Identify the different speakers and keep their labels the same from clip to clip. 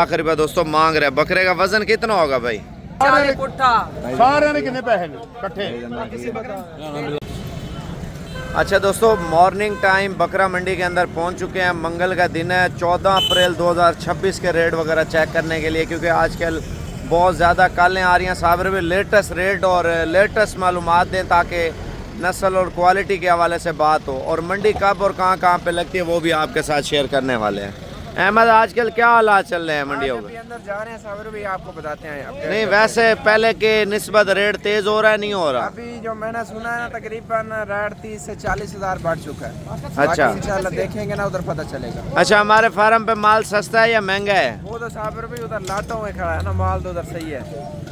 Speaker 1: लाख रुपया दोस्तों मांग रहे हैं। बकरे का वजन कितना होगा भाई?
Speaker 2: सारे ने कितने पैसे इकट्ठे?
Speaker 1: अच्छा दोस्तों, मॉर्निंग टाइम बकरा मंडी के अंदर पहुंच चुके हैं। मंगल का दिन है, 14 अप्रैल 2026 के रेट वगैरह चेक करने के लिए, क्योंकि आजकल बहुत ज़्यादा कालें आ रही हैं। साबर में लेटेस्ट रेट और लेटेस्ट मालूमात दें ताकि नस्ल और क्वालिटी के हवाले से बात हो, और मंडी कब और कहाँ पे लगती है वो भी आपके साथ शेयर करने वाले हैं। अहमद, आजकल क्या हालात चल रहे हैं मंडियों में?
Speaker 3: अंदर जा रहे हैं साबर भी, आपको बताते हैं।
Speaker 1: नहीं, वैसे पहले के निस्बत रेट तेज हो रहा है, नहीं हो रहा?
Speaker 3: अभी जो मैंने सुना है ना, तकरीबन रेट 30 से 40 हज़ार बढ़ चुका है।
Speaker 1: अच्छा,
Speaker 3: इंशाल्लाह देखेंगे ना, उधर पता चलेगा।
Speaker 1: अच्छा, हमारे फार्म पे माल सस्ता है या महंगा है?
Speaker 3: वो तो साबर भी उधर लाटों में खड़ा है ना, माल तो उधर सही है।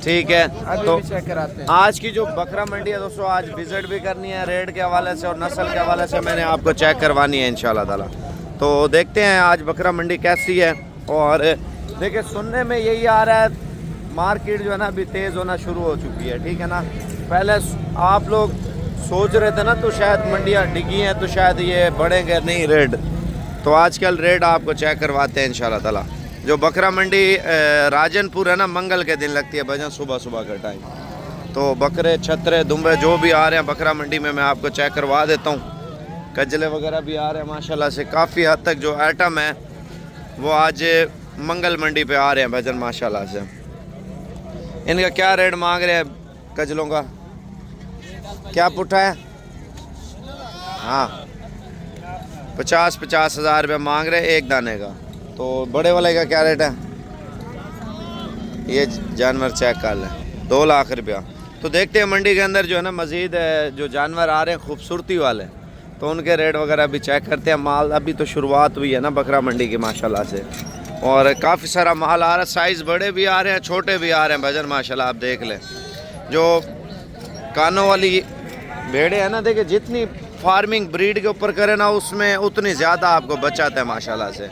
Speaker 1: ठीक है,
Speaker 3: अभी
Speaker 1: तो
Speaker 3: भी चेक कराते हैं।
Speaker 1: आज की जो बकरा मंडी है दोस्तों, आज विजिट भी करनी है रेट के हवाले से और नस्ल के हवाले से मैंने आपको चेक करवानी है इंशाल्लाह ताला। तो देखते हैं आज बकरा मंडी कैसी है। और देखिए, सुनने में यही आ रहा है मार्केट जो है ना अभी तेज़ होना शुरू हो चुकी है, ठीक है ना। पहले आप लोग सोच रहे थे ना तो शायद मंडियाँ डिगी हैं तो शायद ये बढ़ेंगे, नहीं रेट। तो आजकल रेट आपको चेक करवाते हैं इंशाल्लाह ताला। जो बकरा मंडी राजनपुर है ना, मंगल के दिन लगती है भजन, सुबह सुबह का टाइम। तो बकरे, छतरे, दुम्बे जो भी आ रहे हैं बकरा मंडी में मैं आपको चेक करवा देता हूँ। कजले वगैरह भी आ रहे हैं माशाल्लाह से। काफ़ी हद तक जो आइटम है वो आज मंगल मंडी पे आ रहे हैं भजन माशाल्लाह से। इनका क्या रेट मांग रहे हैं कजलों का? क्या पुट्ठा है? हाँ, 50 हज़ार रुपये मांग रहे हैं एक दाने का। तो बड़े वाले का क्या रेट है? ये जानवर चेक कर लें, 2 लाख रुपया। तो देखते हैं मंडी के अंदर जो है ना मज़ीद जो जानवर आ रहे हैं खूबसूरती वाले, तो उनके रेट वगैरह भी चेक करते हैं। माल अभी तो शुरुआत हुई है ना बकरा मंडी की माशाल्लाह से, और काफ़ी सारा माल आ रहा है। साइज़ बड़े भी आ रहे हैं, छोटे भी आ रहे हैं भजन माशाल्लाह। आप देख लें, जो कानों वाली भेड़े हैं ना, देखिए जितनी फार्मिंग ब्रीड के ऊपर करे ना उसमें उतनी ज़्यादा आपको बचाता है माशाल्लाह से।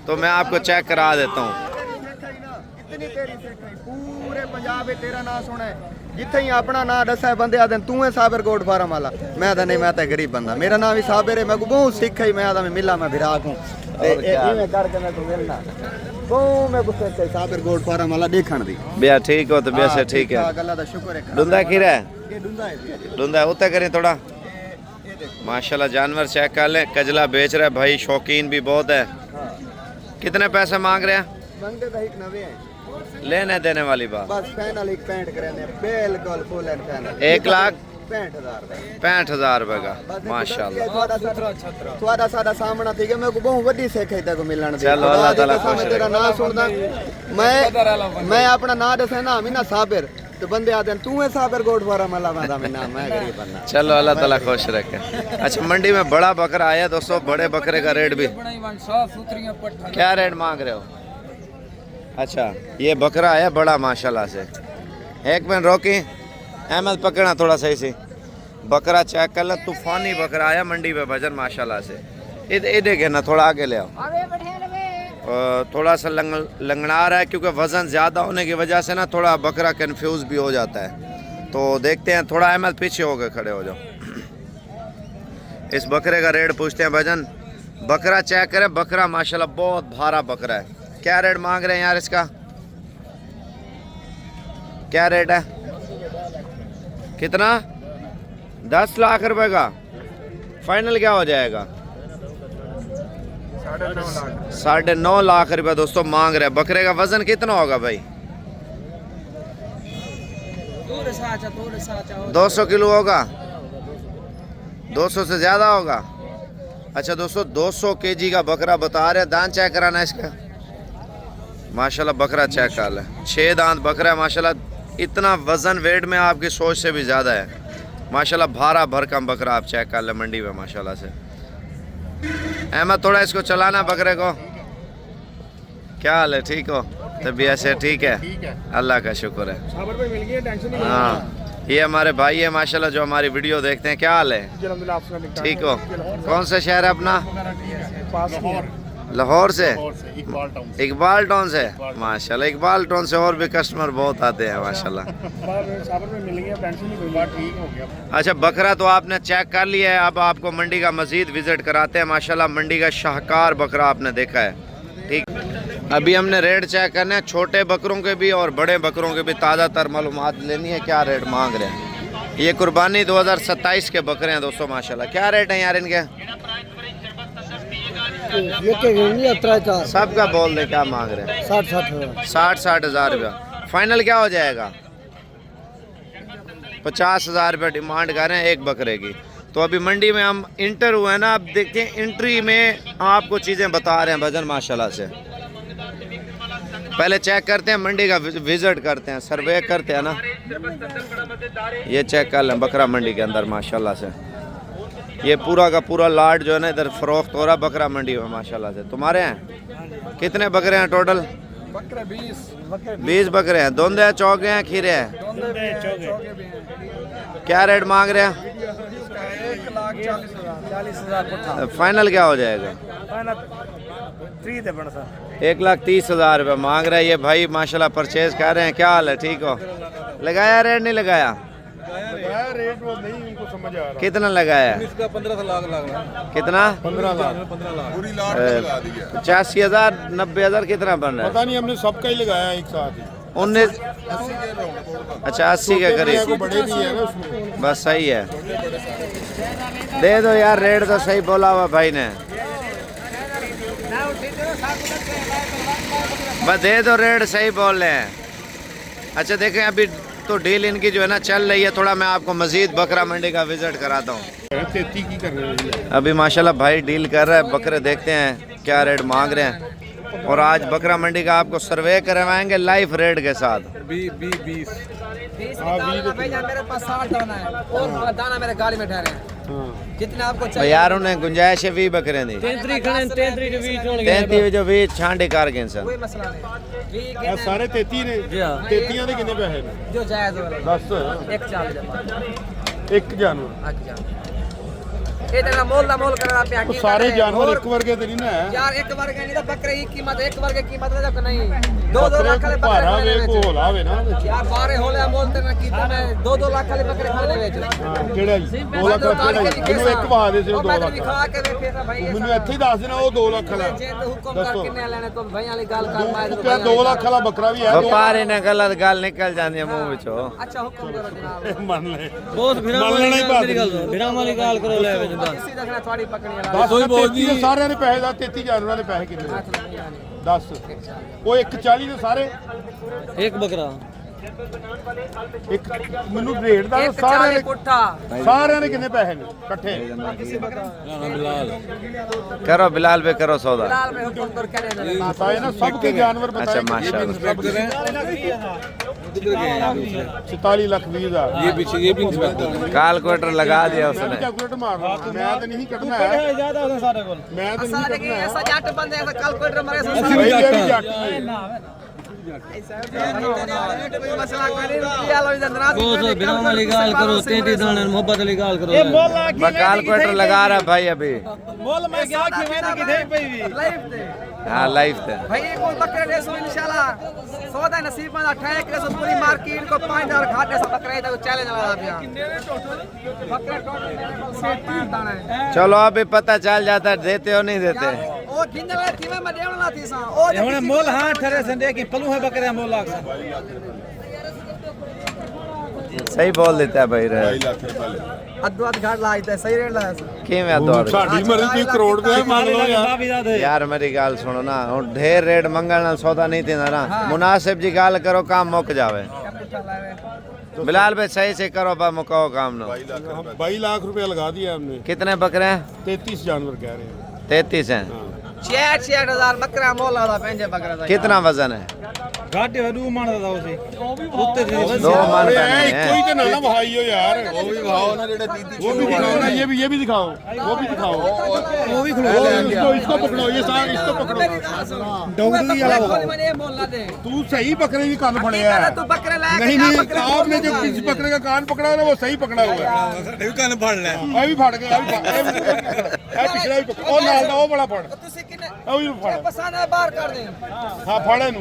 Speaker 1: तो मैं आपको चेक करा देता हूँ।
Speaker 2: पूरे पंजाब में तेरा नाम सुना है, जिथे ही अपना नाम दसा है बंदे आदे तू है साबर गोट फार्म वाला। मैं तो नहीं, मैं तो गरीब बंदा, मेरा नाम भी साबर है। मैं बहुत सिख ही, मैं आदा मिला, मैं विराग हूँ करके मैं तो मिलना मैं गुस्से साबर गोट फार्म वाला देखण दी।
Speaker 1: भैया ठीक हो तो वैसे ठीक है।
Speaker 2: अल्लाह दा शुक्र है।
Speaker 1: डुंदा खीरा है,
Speaker 2: ये डुंदा है,
Speaker 1: डुंदा उतना करें थोड़ा माशाल्लाह। जानवर चेक कर लें। कजला बेच रहा है भाई, शौकीन भी बहुत है। कितने पैसे मांग रहे हैं?
Speaker 2: मंगते तो एक नवे हैं,
Speaker 1: लेने देने वाली बात।
Speaker 2: बस फाइनल एक 65 करेंगे, बिल्कुल फुल एंड फाइनल।
Speaker 1: 1,65,000 रुपए का माशाल्लाह।
Speaker 2: थोड़ा सादा सामना थी कि मैं को बहुत बड़ी सीख है तेको मिलन दी।
Speaker 1: चलो अल्लाह ताला खुश रखे।
Speaker 2: तेरा नाम सुनदा मैं अपना नाम दसे ना, मैं ना साबिर, तो बंदे आते हैं तू है साबिर गोट फार्म वाला, मैं नाम, मैं गरीब बंदा।
Speaker 1: चलो अल्लाह ताला खुश रखे। अच्छा, मंडी में बड़ा बकरा आया दोस्तों, बड़े बकरे का रेट भी क्या रेट मांग रहे हो? अच्छा, ये बकरा आया बड़ा माशाल्लाह से। एक मिनट रोकी अहमद, पकड़ना थोड़ा सही से। बकरा चेक कर लो, तूफानी बकरा आया मंडी पे भजन माशाल्लाह से। ये देखे ना, थोड़ा आगे ले आओ। थोड़ा सा लंगड़ा रहा है क्योंकि वज़न ज़्यादा होने की वजह से ना थोड़ा बकरा कंफ्यूज भी हो जाता है। तो देखते हैं, थोड़ा अहमद पीछे हो गए, खड़े हो जाओ। इस बकरे का रेट पूछते हैं भजन। बकरा चेक करें, बकरा माशाल्लाह बहुत भारा बकरा है। क्या रेट मांग रहे हैं यार इसका? क्या रेट है? कितना? 10 लाख रुपए का फाइनल क्या हो जाएगा? 9.5 लाख रुपए दोस्तों मांग रहे हैं। बकरे का वजन कितना होगा भाई? 200 किलो होगा? 200 से ज़्यादा होगा? अच्छा दोस्तों, 200 केजी का बकरा बता रहे हैं। दांत चेक कराना इसका माशाल्लाह। बकरा चेक कर ले, 6 दांत बकरा है माशाल्लाह। इतना वज़न वेट में आपकी सोच से भी ज़्यादा है माशाल्लाह। भारा भरकम बकरा आप चेक कर ले मंडी में माशाल्लाह से। अहमद, थोड़ा इसको चलाना बकरे को। क्या हाल है? ठीक हो? तबीयत से ठीक है? अल्लाह का शुक्र है। हाँ, ये हमारे भाई है माशाल्लाह जो हमारी वीडियो देखते हैं। क्या हाल है? ठीक हो? कौन सा शहर है अपना? लाहौर से, इकबाल टाउन से माशाल्लाह। इकबाल टाउन से और भी कस्टमर बहुत आते हैं माशाल्लाह। अच्छा, बकरा तो आपने चेक कर लिया है, अब आपको मंडी का मजीद विजिट कराते हैं माशाल्लाह। मंडी का शाहकार बकरा आपने देखा है, ठीक। अभी हमने रेट चेक करना है, छोटे बकरों के भी और बड़े बकरों के भी ताज़ा तर मालूमात लेनी है, क्या रेट मांग रहे हैं। ये कुर्बानी 2027 के बकरे हैं दोस्तों माशाल्लाह। क्या रेट है यार इनके? सबका बोल दे क्या मांग रहे हैं? 60 हज़ार रुपया। फाइनल क्या हो जाएगा? 50 हज़ार रुपया डिमांड कर रहे हैं एक बकरे की। तो अभी मंडी में हम इंटर हुए हैं ना, अब देखते हैं एंट्री में आपको चीज़ें बता रहे हैं भजन माशाल्लाह से। पहले चेक करते हैं मंडी का, विजिट करते हैं, सर्वे करते हैं ना। ये चेक कर लें बकरा मंडी के अंदर माशाल्लाह से। ये पूरा का पूरा लाट जो है ना इधर फरोख्त हो रहा बकरा मंडी में माशाल्लाह से। तुम्हारे हैं कितने बकरे हैं टोटल?
Speaker 3: बकरे
Speaker 1: 20 बकरे हैं। दोंदे हैं, चौके हैं, खीरे हैं? क्या रेट मांग रहे हैं?
Speaker 3: 1,40,000
Speaker 1: फाइनल क्या हो जाएगा? 1,30,000 रुपये मांग रहे हैं ये भाई माशाल्लाह। परचेज कर रहे हैं। क्या हाल है? ठीक हो? लगाया रेट? नहीं लगाया?
Speaker 4: रेट वो नहीं उनको समझ आ रहा।
Speaker 1: कितना लगाया?
Speaker 4: इसका 15 लाख लग रहा है।
Speaker 1: कितना?
Speaker 4: 15 लाख। पूरी लाख लगा दी है।
Speaker 1: 85,000 90,000 कितना बन रहा है?
Speaker 4: पता नहीं, हमने सबका ही लगाया एक साथ ही।
Speaker 1: 19 अच्छा 80 के करीब।
Speaker 4: बड़े भी है ना उसमें।
Speaker 1: बस सही है, दे दो यार। रेट तो सही बोला हुआ भाई ने, बस दे दो, रेट सही बोल रहे हैं। अच्छा देखें अभी तो डील इनकी जो है ना चल रही है। थोड़ा मैं आपको मजीद बकरा मंडी का विजिट कराता हूँ।
Speaker 4: 33 की कर रहे हैं
Speaker 1: अभी माशाल्लाह भाई डील कर रहा है बकरे। देखते हैं क्या रेट मांग रहे हैं। और आज बकरा मंडी का आपको सर्वे करवाएंगे लाइव रेट के साथ।
Speaker 4: 20
Speaker 3: मेरे पास 60 दाना है और दाना मेरे गाड़ी में ठहरे हैं। कितना आपको
Speaker 1: तो यार उन्हें गुंजाइश है 20 बकरे दी। 33 जो 20 छांटे कार के सर।
Speaker 3: कोई मसला नहीं।
Speaker 4: हाँ, सारे 33 ने। 33 के कितने पैसे ने?
Speaker 3: जो जायज हो
Speaker 4: 10
Speaker 3: एक 40
Speaker 4: एक जानवर।
Speaker 3: ये तेरा मोल ना मोल करना पे
Speaker 4: तो सारे जानवर एक वर्गे तो नहीं ना है
Speaker 3: यार। एक वर्ग नहीं तो बकरे की कीमत एक वर्ग की कीमत नहीं 2-2 लाख वाले
Speaker 4: भारा वे
Speaker 3: बकरे
Speaker 4: को होलावे ना
Speaker 3: यार। बारे होले मोल तेरा कीमत में 2-2 लाख वाले बकरे खाने वेच।
Speaker 4: ਕਿਹੜਾ ਜੀ 2 ਲੱਖ ਦਾ ਕਿਹੜਾ ਜੀ? ਮੈਨੂੰ ਇੱਕ ਪਾ ਦੇ ਸਿਰ 2 ਲੱਖ
Speaker 3: दिखा के देखे था भाई।
Speaker 4: ਮੈਨੂੰ ਇੱਥੇ ਹੀ ਦੱਸ ਦੇਣਾ ਉਹ 2 ਲੱਖ ਵਾਲਾ।
Speaker 3: जे तो हुक्म कर कितने लेने तो भाई वाली गाल कर मार
Speaker 4: ਕਿਆ 2 ਲੱਖ ਵਾਲਾ ਬੱਕਰਾ ਵੀ ਹੈ?
Speaker 1: व्यापारी ने गलत गाल निकल जाती है मुंह विचों।
Speaker 3: अच्छा हुक्म करो जनाब।
Speaker 4: ਮੰਨ ਲੈ
Speaker 5: बहुत फिरा
Speaker 4: ਮੰਨ ਲੈਣਾ ਹੀ ਪਾ ਦੇ।
Speaker 5: वाली गाल करो ले
Speaker 3: इसी देखना थोड़ी पकड़ी वाला
Speaker 4: ਦੱਸ 33 ਦੇ ਸਾਰਿਆਂ ਦੇ ਪੈਸੇ ਦਾ 33 ਜਾਨਵਰਾਂ ਦੇ ਪੈਸੇ ਕਿੰਨੇ ਨੇ? ਦੱਸ ਉਹ 140 ਦੇ ਸਾਰੇ
Speaker 5: एक बकरा
Speaker 4: ਇੱਕ ਮੈਨੂੰ ਰੇਟ ਦਾ
Speaker 3: एक
Speaker 4: ਸਾਰਿਆਂ
Speaker 3: 40
Speaker 4: ਦੇ
Speaker 3: पुट्ठा
Speaker 4: ਸਾਰਿਆਂ ਦੇ ਕਿੰਨੇ ਪੈਸੇ ਨੇ ਇਕੱਠੇ?
Speaker 1: करो बिलाल पे करो सौदा।
Speaker 3: लाल में हुक्म कर के दे दे
Speaker 4: बताए ना सबके जानवर बताए।
Speaker 1: अच्छा माशाल्लाह।
Speaker 4: 44 लाख 20 हजार। ये पीछे ये भी
Speaker 1: कैलकुलेटर लगा दिया उसने।
Speaker 4: कैलकुलेटर मारना मैं तो नहीं करना है।
Speaker 5: ज्यादा होता सारे को
Speaker 4: मैं तो नहीं
Speaker 3: सारे के
Speaker 4: करना है।
Speaker 3: ऐसा जट बंदे ऐसा कैलकुलेटर मारे ऐसा
Speaker 4: भाई ये भी जट है।
Speaker 3: कोई मसला करे किया लो इधर नाराज
Speaker 5: बहुत बिना वाली गाल करो 33 दाने मोहब्बत वाली गाल करो
Speaker 1: मैं कैलकुलेटर लगा रहा भाई अभी।
Speaker 3: मोल में क्या की मैंने की देख पई लाइव थे।
Speaker 1: हाँ लाइव थे
Speaker 3: भाई को बकरे दे सो इंशाल्लाह सौदा नसीब में 28 के सो पूरी मार्केट को 5000 घाटे से बकरे तो चैलेंज वाला पिया बकरे टोटल मेरे पास 60 दाना है।
Speaker 1: चलो अभी पता चल जाता है देते हो नहीं देते।
Speaker 3: ओ गिंजल थी मैं देवला थी सा ओ
Speaker 5: हमने मोल हां ठरे संडे की पलू है बकरे मोल लाख
Speaker 1: सही बोल देता है भाई रे।
Speaker 4: 22 लाख रुपए
Speaker 3: अद्वात घाट लाइता सही रेट लाया
Speaker 1: कि मैं दौड़
Speaker 4: साडी मर्जी ਤੁਸੀਂ ਕਰੋੜ ਦੇ ਮੰਨ ਲਓ ਯਾਰ।
Speaker 1: यार मेरी गाल सुनो ना हुण ढेर रेट मंगण नाल सौदा नहीं थींदा ना। मुनासिब जी गाल करो काम मुक जावे। बिलाल भाई सही से करो बा मुकाओ काम नो।
Speaker 4: 22 लाख रुपया लगा दिया हमने।
Speaker 1: कितने बकरे हैं?
Speaker 4: 33 जानवर कह रहे हैं।
Speaker 1: 33 हैं।
Speaker 3: 6000 बकरा मोल वाला पेंजे बकरा
Speaker 1: कितना वजन है?
Speaker 5: घाटे वडू मानदा उसे उत्ते
Speaker 1: दो मन का
Speaker 4: ए
Speaker 1: नहीं है।
Speaker 4: कोई तो ना भाइयो यार। वो भी दिखाओ ना जेड़ा 33 वो भी दिखाओ ना। ये भी दिखाओ वो भी दिखाओ वो भी खड़ो। इसको पकड़ो ये सारा इसको पकड़ो। डौड़ी वाला
Speaker 3: मैंने मोल ला दे
Speaker 4: तू सही बकरे की कान फड़े है।
Speaker 3: तू बकरे लाया
Speaker 4: नहीं आपने जो किस बकरे का कान पकड़ा है ना वो सही पकड़ा हुआ है। कान फड़ ले ये भी फड़ गया ये पिछला भी पकड़ और नाल दा वो बड़ा फड़
Speaker 3: तुसी किने
Speaker 4: ਉਹ ਵੀ ਫੜ
Speaker 3: पसंद है बाहर कर दे।
Speaker 4: हाँ फड़े नू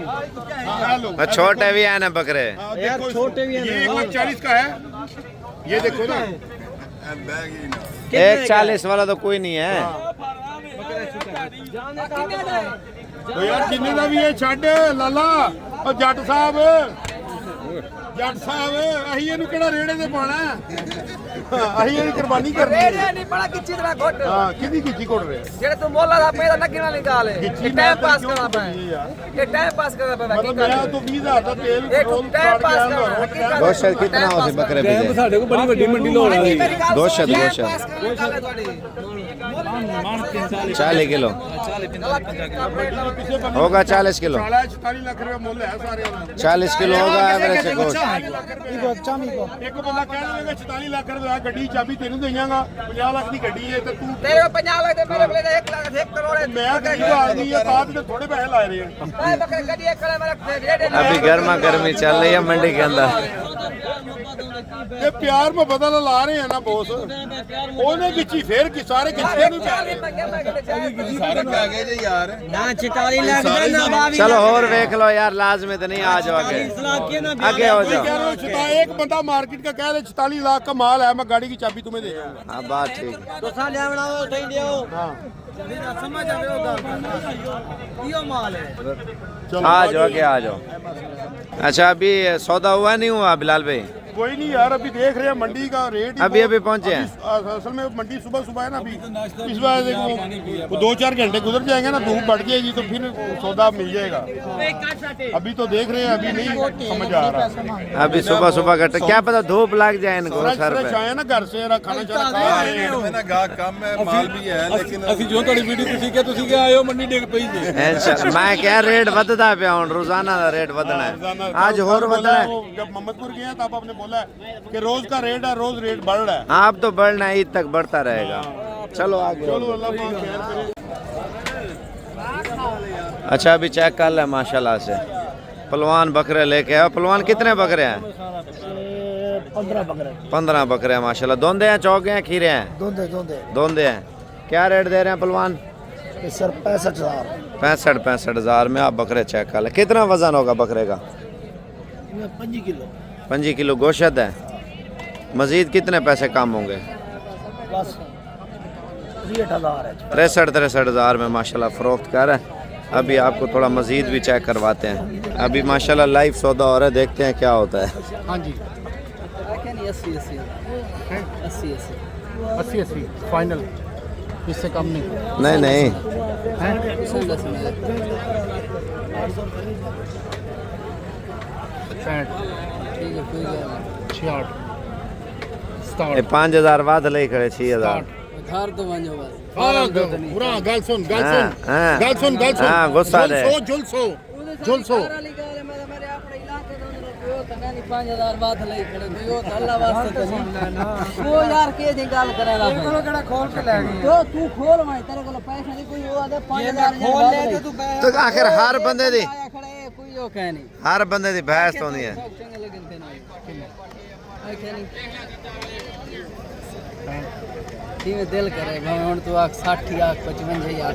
Speaker 4: हाँ लो
Speaker 1: मैं छोटे भी हैं ना बकरे।
Speaker 4: यार छोटे भी हैं। ये 140 का है। ये देखो ना
Speaker 1: 140 वाला तो कोई नहीं है।
Speaker 4: ਓ ਯਾਰ ਜਿੰਨੇ ਦਾ ਵੀ ਇਹ ਛੱਡ ਲਾਲਾ ਓ ਜੱਟ ਸਾਹਿਬ ਅਸੀਂ ਇਹਨੂੰ ਕਿਹੜਾ ਰੇੜੇ ਤੇ ਪਾਣਾ ਅਸੀਂ ਇਹਦੀ ਕੁਰਬਾਨੀ ਕਰਨੀ
Speaker 3: रेड
Speaker 4: ਹੈ
Speaker 3: नहीं पड़ा किसी तरह घोट
Speaker 4: ਹਾਂ ਕਿਹਦੀ ਕੀਤੀ ਕੋੜ ਰਿਹਾ
Speaker 3: जेड़े तू मोला दा पैदा लगने वाली गाल है
Speaker 4: गिच्ची
Speaker 3: ये
Speaker 4: मैं
Speaker 3: टाइम पास
Speaker 4: तो
Speaker 3: करना
Speaker 4: क्यों
Speaker 3: पे
Speaker 4: यार?
Speaker 3: ये टाइम पास करना पे
Speaker 4: मतलब मेरा तो 20,000 ਦਾ ਤੇਲ
Speaker 3: एक
Speaker 4: पेट्रोल
Speaker 3: टाइम
Speaker 4: साड़ के
Speaker 3: पास
Speaker 4: आंदा
Speaker 3: करना
Speaker 4: और
Speaker 3: हकीकत
Speaker 1: गोश्त कितना हो सी बकरे पे
Speaker 5: ਸਾਡੇ ਕੋਲ ਬੜੀ ਵੱਡੀ मंडी लोड़
Speaker 3: नहीं, मेरी गाल
Speaker 1: गोश्त,
Speaker 3: सुन, टाइम
Speaker 1: गोश्त।
Speaker 3: पास करने वाली थोड़ी
Speaker 1: 40 किलो होगा 40 किलो
Speaker 4: 44 ਲੱਖ ਰੁਪਏ ਮੁੱਲ ਹੈ ਸਾਰਿਆਂ ਦਾ
Speaker 1: 40 किलो होगा एवरेज से गोश्त
Speaker 4: ਇੱਕ ਬੰਦਾ ਕਹਿ ਦੇਵੇਗਾ 44 ਲੱਖ ਰੁਪਏ ਗੱਡੀ ਚਾਬੀ ਤੈਨੂੰ ਦੇਈਆਂਗਾ 50 ਲੱਖ ਦੀ ਗੱਡੀ ਹੈ ਤੇ ਤੂੰ
Speaker 3: तेरे को 50 लाख दे मेरे को ले 1 लाख 1 करोड़ है
Speaker 4: ਮੈਂ ਗਰੀਬ ਆਦਮੀ ਆ ਬਾਅਦ में थोड़े पैसे लाए रहे हैं
Speaker 3: भाई बकरे गड्डी एक कड़े में रखते रेड
Speaker 1: अभी गर्मा गर्मी चल रही है मंडी के अंदर
Speaker 4: ये प्यार मोहब्बत ਨਾਲ ਲਾ ਰਹੇ ਆ ਨਾ ਬੋਸ ਉਹਨੇ ਵਿੱਚ ਹੀ ਫੇਰ ਕਿ ਸਾਰੇ ਕਿੱਥੇ ਨੂੰ ਪੈ ਰਹੇ
Speaker 2: ਸਾਰੇ ਪੈ ਗਏ ਜੇ ਯਾਰ
Speaker 5: ना 44 लाख दा ना 22
Speaker 1: चलो और देख लो यार लाजमी तो नहीं आ जाओ आगे
Speaker 5: लाख के ना
Speaker 1: आगे हो
Speaker 4: मैं
Speaker 1: जाओ
Speaker 4: कह रहा हूँ एक बंदा मार्केट का कह दे 44 लाख का माल है मैं गाड़ी की चाबी तुम्हें दे दूंगा
Speaker 1: हाँ बात ठीक है
Speaker 5: तो सा ले बनाओ उठाई दियो
Speaker 4: हाँ
Speaker 5: समझ आवे ओ गल यो माल है
Speaker 4: चलो
Speaker 1: आ जाओ आगे आ जाओ अच्छा अभी सौदा हुआ नहीं हुआ बिलाल भाई
Speaker 4: कोई नहीं यार अभी देख रहे हैं मंडी का रेट ही
Speaker 1: अभी
Speaker 4: बहुत-
Speaker 1: अभी पहुंचे हैं
Speaker 4: असल में मंडी सुबह सुबह है ना अभी इस बार देखो वो 2-4 घंटे गुजर जाएंगे ना धूप बढ़ जाएगी तो फिर सौदा मिल जाएगा अभी तो देख रहे हैं अभी नहीं समझ आ रहा
Speaker 1: अभी सुबह सुबह का क्या पता धूप लग जाए इनको
Speaker 4: फ्रेश
Speaker 1: सर
Speaker 4: फ्रेश
Speaker 1: पे
Speaker 4: आए ना घर से खाना चाना खा रहे हैं
Speaker 2: ਨਾ ਗਾ ਕੰਮ ਹੈ ਮਾਲ ਵੀ ਹੈ ਲੇਕਿਨ
Speaker 6: ਅਸੀਂ ਜੋ ਤੁਹਾਡੀ ਵੀਡੀਓ ਤੁਸੀਂ ਕਿ ਆਇਓ ਮੰਡੀ ਡਿੱਗ ਪਈ ਜੀ
Speaker 1: इंशाल्लाह मैं क्या रेट बदता पे हूं रोजाना का रेट बदलना है आज और बदलना है
Speaker 4: वो जब मोहम्मदपुर गए तो आपने बोला कि रोज का रेट है रोज रेट बढ़ रहा है
Speaker 1: आप तो बढ़ना है, ईद तक बढ़ता रहेगा चलो आगे
Speaker 4: चलो अल्लाह पाक खैर करे
Speaker 1: अच्छा अभी चेक कर ले माशाल्लाह से पलवान बकरे लेके आओ पलवान कितने बकरे हैं 15 बकरे हैं माशाल्लाह दोंदे हैं चौके हैं खीरे हैं दोंदे हैं क्या रेट दे रहे हैं पलवान
Speaker 7: सर 65,000
Speaker 1: 65,000 में आप बकरे चेक कर ले कितना वजन होगा बकरे का
Speaker 7: 5 किलो
Speaker 1: 5 किलो गोश्त है मजीद कितने पैसे कम होंगे
Speaker 7: बस 63,000 है
Speaker 1: 63,000 में माशाल्लाह फरोख्त कर रहे हैं अभी आपको थोड़ा मजीद भी चेक करवाते हैं अभी माशाल्लाह लाइव सौदा हो रहा है देखते हैं क्या होता है
Speaker 4: हाँ जी 80 फाइनल इससे कम नहीं
Speaker 1: नहीं नहीं ये 5,000 बाद ले खड़े 6,000
Speaker 4: पूरा गल सुन
Speaker 1: हाँ, गुस्सा दे।
Speaker 4: जुलसो
Speaker 5: मेरे अपने इलाके दे नहीं 5000 बात लई खड़े यो अल्लाह वास्ते वो यार के दी गल करे ला
Speaker 3: कोलो केड़ा खोल के ले गई
Speaker 5: तो तू खोल मैं तेरे को पैसे नहीं कोई वो आदे 5000
Speaker 3: खोल ले ते तू
Speaker 1: तो आखिर हर बंदे दी
Speaker 5: आया खड़े कोई यो कह नहीं
Speaker 1: हर बंदे दी बहस तो नहीं है
Speaker 5: चंगे लगन थे नहीं किवें दिल करे भाई हुन तू आख 60 आख 55 यार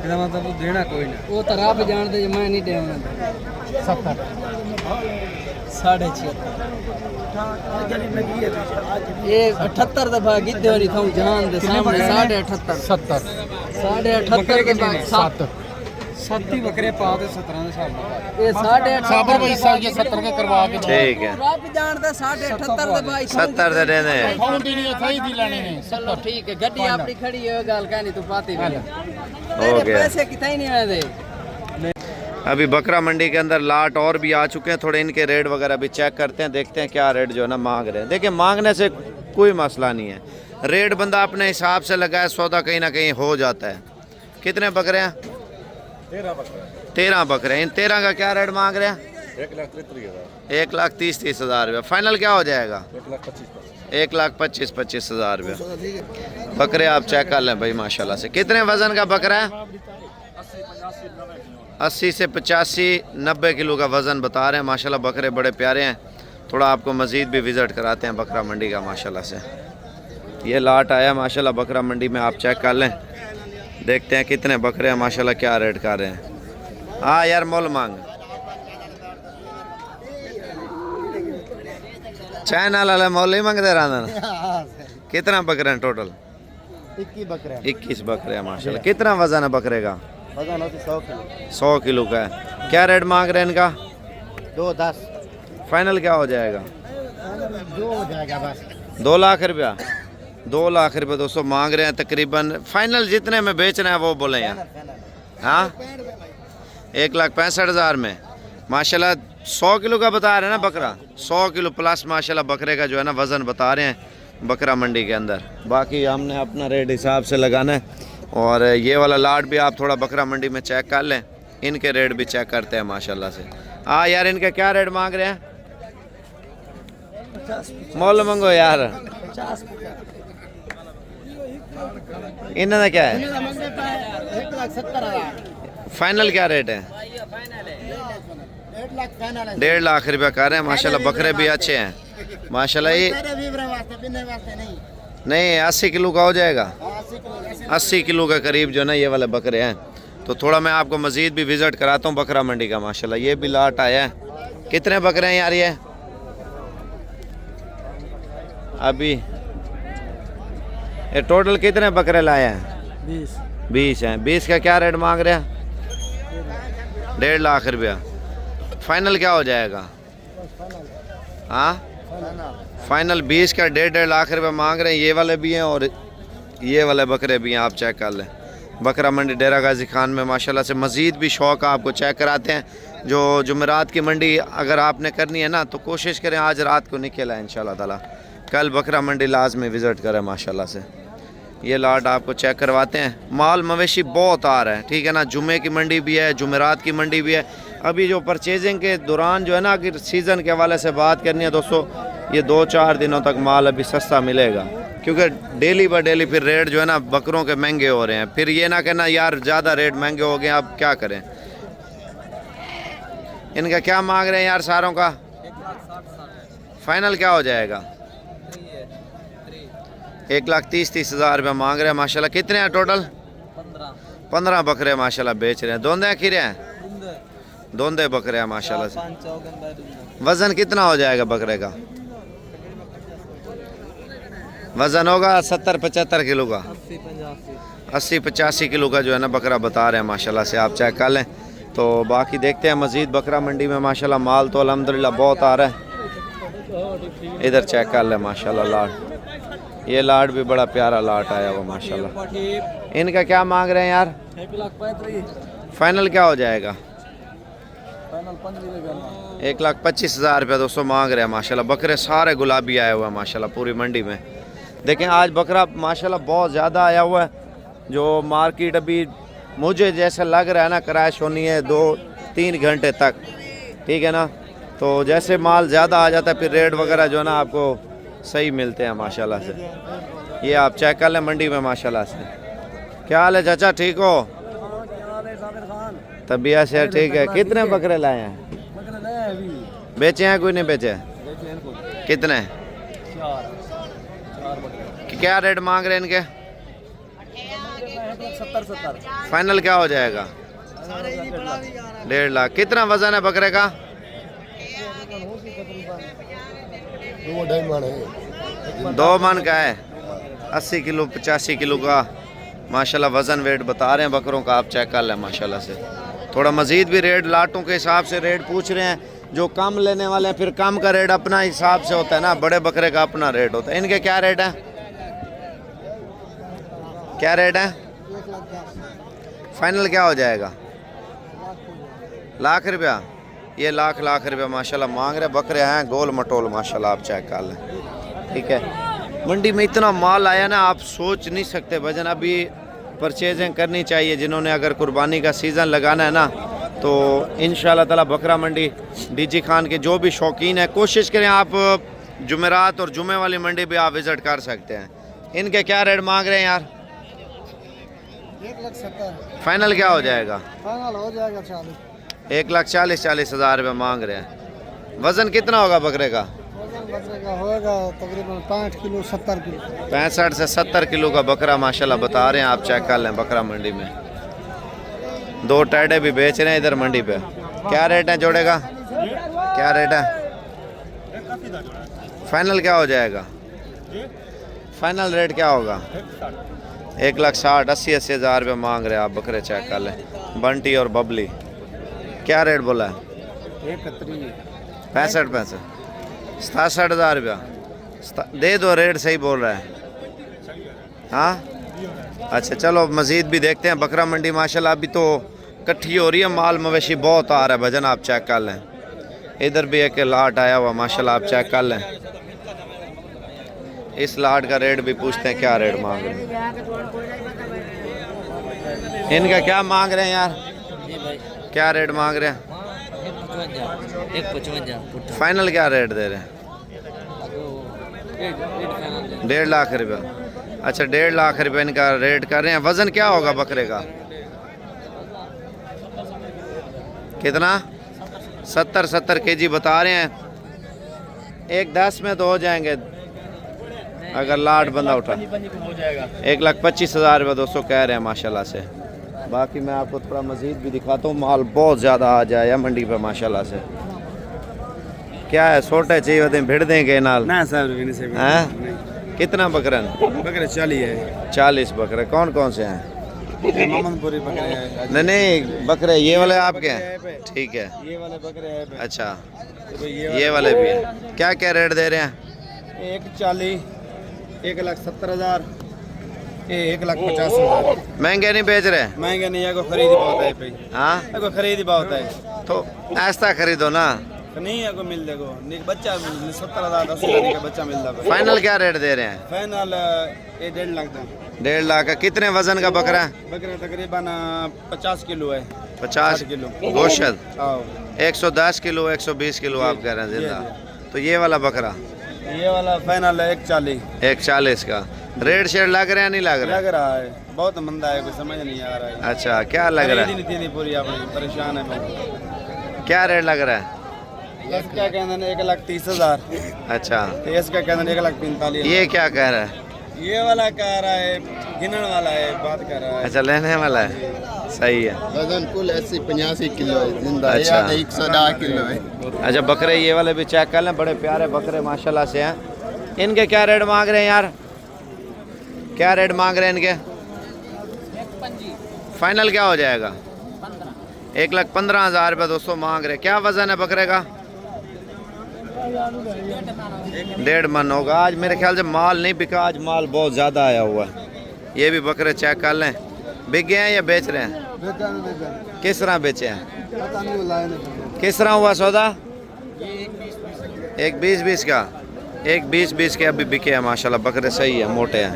Speaker 3: ਇਹਦਾ ਮਤਲਬ ਤੂੰ ਦੇਣਾ ਕੋਈ ਨਾ
Speaker 5: वो तो रब जानते मैं नहीं देना
Speaker 4: 70
Speaker 5: 76 ये 78 दफा गिद्दे वाली थाऊ जान दे सामने 78
Speaker 4: 70
Speaker 5: 78 के बाद 7
Speaker 3: 70 बकरे पा दे 17 ਦੇ ਹਿਸਾਬ ਨਾਲ
Speaker 5: ये 78
Speaker 4: साबर भाई साहब ये 70 के करवा के
Speaker 1: ठीक है
Speaker 5: रब जानते 78 दफा
Speaker 1: 70 दे देने हैं
Speaker 4: फोन दी नहीं सही दी लेने ने
Speaker 5: चलो ठीक है गड्डी अपनी खड़ी है गल कहनी तू पाती भी
Speaker 1: हो गया
Speaker 5: पैसे कितने नहीं आए
Speaker 1: अभी बकरा मंडी के अंदर लाट और भी आ चुके हैं थोड़े इनके रेट वगैरह भी चेक करते हैं देखते हैं क्या रेट जो है ना मांग रहे हैं देखिए मांगने से कोई मसला नहीं है रेट बंदा अपने हिसाब से लगाए सौदा कहीं ना कहीं हो जाता है कितने बकरे हैं 13 बकरे हैं इन 13 का क्या रेट मांग रहे हैं 1,30,000 रुपये फाइनल क्या हो जाएगा 1,25,000 रुपये बकरे आप चेक कर लें भाई माशाल्लाह से कितने वजन का बकरा है 80 से 85-90 किलो का वज़न बता रहे हैं माशाल्लाह बकरे बड़े प्यारे हैं थोड़ा आपको मज़ीद भी विज़िट कराते हैं बकरा मंडी का माशाल्लाह से ये लाट आया माशाल्लाह बकरा मंडी में आप चेक कर लें देखते हैं कितने बकरे हैं माशाल्लाह क्या रेट कर रहे हैं हाँ यार मोल मांग चाइना वाला मोल ही मांगते रहना कितना बकरे हैं टोटल
Speaker 7: 21 बकरे
Speaker 1: 21 बकरे हैं माशाल्लाह कितना वज़न है बकरे का
Speaker 2: वजन होती 100 किलो।
Speaker 1: 100 किलो का है। क्या रेट मांग रहे हैं इनका?
Speaker 2: 210
Speaker 1: फाइनल क्या हो जाएगा?
Speaker 2: जो हो जाएगा बस।
Speaker 1: 2 लाख रुपया। 2 लाख रुपये दोस्तों मांग रहे हैं तकरीबन। फाइनल जितने में बेचना है वो बोले यार। हाँ 1,65,000 में माशाल्लाह। 100 किलो का बता रहे हैं ना बकरा, 100 किलो प्लस माशाल्लाह बकरे का जो है ना वज़न बता रहे हैं बकरा मंडी के अंदर। बाकी हमने अपना रेट हिसाब से लगाना है। और ये वाला लाट भी आप थोड़ा बकरा मंडी में चेक कर लें, इनके रेट भी चेक करते हैं माशाल्लाह से। हाँ यार इनके क्या रेट मांग रहे हैं? मोल मंगो यार। इन्होंने क्या है?
Speaker 2: 1,70,000।
Speaker 1: फाइनल क्या रेट है? 1.5 लाख रुपया कर रहे हैं माशाल्लाह। बकरे भी अच्छे हैं माशाल्लाह। ये नहीं 80 किलो का हो जाएगा। 80 किलो के करीब जो ना ये वाले बकरे हैं। तो थोड़ा मैं आपको मज़ीद भी विज़िट कराता हूँ बकरा मंडी का माशाल्लाह। ये भी लाट आया है। कितने बकरे हैं यार ये अभी? ये टोटल कितने बकरे लाए हैं? 20 हैं। 20 का क्या रेट मांग रहे हैं? 1.5 लाख रुपया। फाइनल क्या हो जाएगा? हाँ फाइनल 20 का 1.5 लाख रुपया मांग रहे हैं। ये वाले भी हैं और ये वाले बकरे भी हैं, आप चेक कर लें। बकरा मंडी डेरा गाजी खान में माशाल्लाह से मज़ीद भी शौक़ आपको चेक कराते हैं। जो जुमेरात की मंडी अगर आपने करनी है ना तो कोशिश करें आज रात को निकल आए इंशाल्लाह ताला। कल बकरा मंडी लाजमी विज़िट करें माशाल्लाह से। ये लाट आपको चेक करवाते हैं। माल मवेशी बहुत आ रहा है, ठीक है ना। जुमे की मंडी भी है, जुमेरात की मंडी भी है। अभी जो परचेजिंग के दौरान जो है ना, अगर सीज़न के हवाले से बात करनी है दोस्तों, ये 2-4 दिनों तक माल अभी सस्ता मिलेगा। क्योंकि डेली बाय डेली फिर रेट जो है ना बकरों के महंगे हो रहे हैं। फिर ये ना कहना यार ज़्यादा रेट महंगे हो गए, अब क्या करें। इनका क्या मांग रहे हैं यार सारों का? फाइनल क्या हो जाएगा? 1,30,30,000 रुपये मांग रहे हैं माशाल्लाह। कितने हैं टोटल? 15 बकरे माशाल्लाह बेच रहे हैं। दोंदे खीरे हैं? दोंदे बकरे हैं माशाल्लाह से। वज़न कितना हो जाएगा बकरे का? वज़न होगा 70-75 किलो का। 80-85 किलो का जो है ना बकरा बता रहे हैं माशाल्लाह से। आप चेक कर लें। तो बाकी देखते हैं मज़ीद बकरा मंडी में माशाल्लाह माल तो अल्हम्दुलिल्लाह बहुत आ रहा है। इधर चेक कर लें माशाल्लाह लाट। ये लाट भी बड़ा प्यारा लाट आया हुआ माशाल्लाह। इनका क्या मांग रहे हैं यार?
Speaker 5: 1,35,000।
Speaker 1: फाइनल क्या हो जाएगा? 1,25,000 रुपये दोस्तों मांग रहे हैं माशाल्लाह। बकरे सारे गुलाबी आए हुए हैं माशाल्लाह पूरी मंडी में। देखें आज बकरा माशाल्लाह बहुत ज़्यादा आया हुआ है। जो मार्केट अभी मुझे जैसा लग रहा है ना क्रैश होनी है 2-3 घंटे तक, ठीक है ना। तो जैसे माल ज़्यादा आ जाता है फिर रेट वगैरह जो है ना आपको सही मिलते हैं माशाल्लाह से। ये आप चेक कर लें मंडी में माशाल्लाह से। क्या हाल है चाचा, ठीक हो? तबीयत से ठीक है। कितने बकरे लाए हैं? बेचे हैं कोई नहीं बेचे? कितने? क्या रेट मांग रहे हैं इनके?
Speaker 5: 70-70।
Speaker 1: फाइनल क्या हो जाएगा? 1.5 लाख। कितना वजन है बकरे का? 2 मन का है। 80 किलो 85 किलो का माशाल्लाह वज़न वेट बता रहे हैं बकरों का। आप चेक कर लें माशाल्लाह से। थोड़ा मज़ीद भी रेट लाटों के हिसाब से रेट पूछ रहे हैं। जो कम लेने वाले हैं फिर कम का रेट अपना हिसाब से होता है ना, बड़े बकरे का अपना रेट होता है। इनके क्या रेट है? क्या रेट है? फाइनल क्या हो जाएगा? लाख रुपया। ये लाख रुपया माशाल्लाह मांग रहे। बकरे हैं गोल मटोल माशाल्लाह। आप चेक कर लें, ठीक है। मंडी में इतना माल आया ना आप सोच नहीं सकते भजन। अभी परचेजिंग करनी चाहिए जिन्होंने अगर कुर्बानी का सीज़न लगाना है ना, तो इंशाल्लाह ताला बकरा मंडी डीजी खान के जो भी शौकीन है कोशिश करें आप जुमेरात और जुमे वाली मंडी भी आप विज़िट कर सकते हैं। इनके क्या रेट मांग रहे हैं यार?
Speaker 5: 1,70,000।
Speaker 1: फाइनल क्या हो जाएगा?
Speaker 5: फाइनल हो जाएगा 40।
Speaker 1: 1,40,000 रुपये मांग रहे हैं। वज़न कितना होगा बकरे का?
Speaker 5: बकरे का होगा तकरीबन 65 किलो 70 किलो।
Speaker 1: 65 से 70 किलो का बकरा माशाल्लाह बता रहे हैं। आप चेक कर लें बकरा मंडी में। 2 टैडे भी बेच रहे हैं इधर मंडी पे। क्या रेट है जोड़े का? क्या रेट है? फाइनल क्या हो जाएगा? फाइनल रेट क्या होगा? 1,60,000 80,000 रुपये मांग रहे हैं आप। बकरे चेक कर लें। बंटी और बबली। क्या रेट बोला है? 65 67,000 रुपया दे दो, रेट सही बोल रहा है। हाँ अच्छा चलो मज़ीद भी देखते हैं। बकरा मंडी माशाल्लाह अभी तो इकट्ठी हो रही है, माल मवेशी बहुत आ रहा है भजन, आप चेक कर लें। इधर भी एक लाट आया हुआ माशाल्लाह, आप चेक कर लें। इस लाट का रेट भी पूछते हैं, क्या रेट मांग रहे हैं। इनका क्या मांग रहे हैं यार? क्या रेट मांग रहे हैं?
Speaker 5: 155
Speaker 1: फाइनल क्या रेट दे रहे हैं? 1.5 लाख रुपया। अच्छा 1.5 लाख रुपये इनका रेट कर रहे हैं। वज़न क्या होगा बकरे का? कितना? 70 kg बता रहे हैं। 1.10 में तो हो जाएंगे अगर लाट बंदा उठा। 1,25,000 रुपये दोस्तों कह रहे हैं माशाल्लाह से। बाकी मैं आपको थोड़ा मज़ीद भी दिखाता हूँ, माल बहुत ज़्यादा आ जाए मंडी पे माशाल्लाह से। क्या है सोटे चाहिए होते भिड़ देंगे नाल
Speaker 2: ना सर
Speaker 1: हैं? कितना बकरन?
Speaker 2: बकरे 40 है।
Speaker 1: 40 बकरे। कौन कौन से हैं?
Speaker 2: मोहम्मदपुरी बकरे है।
Speaker 1: नहीं बकरे ये वाले आपके हैं? ठीक है
Speaker 2: ये वाले बकरे है।
Speaker 1: अच्छा ये वाले भी हैं। क्या क्या रेट दे रहे हैं?
Speaker 2: 140, 1,70,000, 1,50,000।
Speaker 1: महंगे नहीं बेच रहे?
Speaker 2: महंगे नहीं है, को खरीदी बहुत है भाई।
Speaker 1: हाँ
Speaker 2: को खरीदी बहुत है
Speaker 1: तो ऐसा खरीदो ना।
Speaker 2: नहीं है को मिल देखो बच्चा 70,000 80,000 का बच्चा मिलता है।
Speaker 1: फाइनल क्या रेट दे रहे हैं?
Speaker 2: फाइनल 1.5 लाख था।
Speaker 1: 1.5 लाख का। कितने वजन का बकरा है?
Speaker 2: बकरा तकरीबन 50 किलो है।
Speaker 1: 50
Speaker 2: किलो
Speaker 1: गोश्त।
Speaker 2: आओ
Speaker 1: 110 किलो 120 किलो आप कह रहे हैं जिंदा। तो ये वाला बकरा
Speaker 2: ये वाला फाइनल है 140।
Speaker 1: 140 का। रेट शेड लग रहा है नहीं लग रहा?
Speaker 2: लग रहा है बहुत मंदा है, कुछ समझ नहीं आ रहा है।
Speaker 1: अच्छा क्या लग रहा है?
Speaker 2: खरीदी नहीं पूरी अपनी परेशान है मैं।
Speaker 1: क्या रेट लग रहा है?
Speaker 2: इसका कहना है 1,30,000।
Speaker 1: अच्छा
Speaker 2: इसका कहना है 1,45,000।
Speaker 1: ये क्या कह रहा है?
Speaker 2: ये वाला कह रहा है गिनने वाला है, बात कर रहा है।
Speaker 1: अच्छा लेने वाला है, सही है।
Speaker 4: वजन कुल 80-85 किलो है जिंदा।
Speaker 1: अच्छा
Speaker 4: 110 किलो है।
Speaker 1: अच्छा बकरे ये वाले भी चेक कर लें, बड़े प्यारे बकरे माशाल्लाह से हैं। इनके क्या रेट मांग रहे हैं यार? क्या रेट मांग रहे हैं इनके? फाइनल क्या हो जाएगा? 1,15,000 रुपये दोस्तों मांग रहे। क्या वजन है बकरे का? 1.5 मन होगा। आज मेरे ख्याल से माल नहीं बिका, आज माल बहुत ज़्यादा आया हुआ है। ये भी बकरे चेक कर लें, बिक गए हैं या बेच रहे हैं? किस तरह बेचे हैं? किस तरह हुआ सौदा? 1,20,20 का। 1,20,20 के अभी बिके हैं माशाल्लाह। बकरे सही है, मोटे हैं।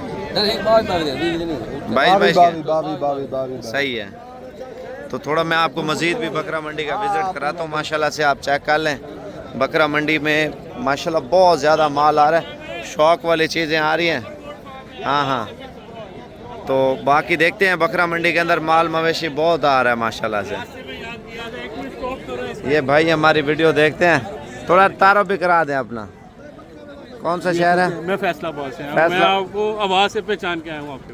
Speaker 1: 22 सही है। तो थोड़ा मैं आपको मज़ीद भी बकरा मंडी का विज़िट कराता हूँ माशाल्लाह से। आप चेक कर लें, बकरा मंडी में माशाल्लाह बहुत ज़्यादा माल आ रहा है, शौक़ वाली चीज़ें आ रही हैं। हाँ तो बाकी देखते हैं बकरा मंडी के अंदर माल मवेशी बहुत आ रहा है माशाल्लाह से। ये भाई हमारी वीडियो देखते हैं, थोड़ा तारुफ भी करा दें अपना। कौन सा शहर है?
Speaker 8: मैं फैसलाबाद से हूं।
Speaker 1: फैसला-
Speaker 8: मैं आपको आवाज़ से पहचान के आया हूँ आपके।